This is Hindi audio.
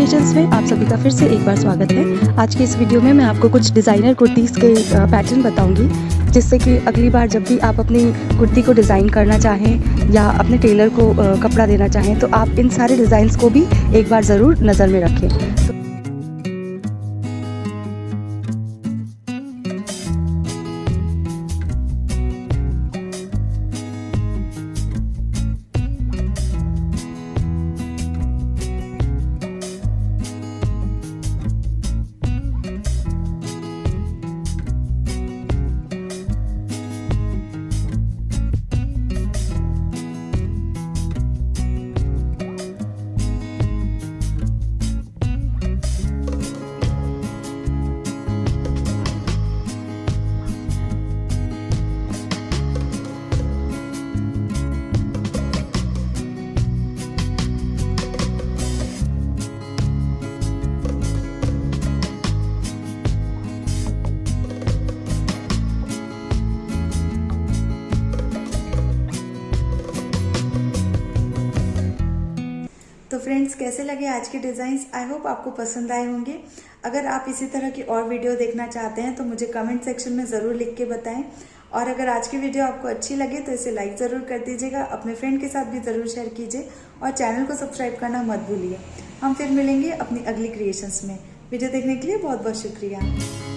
क्रिएशंस में आप सभी का फिर से एक बार स्वागत है। आज की इस वीडियो में मैं आपको कुछ डिज़ाइनर कुर्तीज़ के पैटर्न बताऊंगी, जिससे कि अगली बार जब भी आप अपनी कुर्ती को डिज़ाइन करना चाहें या अपने टेलर को कपड़ा देना चाहें तो आप इन सारे डिज़ाइंस को भी एक बार ज़रूर नज़र में रखें। तो फ्रेंड्स, कैसे लगे आज के डिज़ाइंस? आई होप आपको पसंद आए होंगे। अगर आप इसी तरह की और वीडियो देखना चाहते हैं तो मुझे कमेंट सेक्शन में ज़रूर लिख के बताएं। और अगर आज की वीडियो आपको अच्छी लगे तो इसे लाइक ज़रूर कर दीजिएगा, अपने फ्रेंड के साथ भी ज़रूर शेयर कीजिए और चैनल को सब्सक्राइब करना मत भूलिए। हम फिर मिलेंगे अपनी अगली क्रिएशंस में। वीडियो देखने के लिए बहुत बहुत शुक्रिया।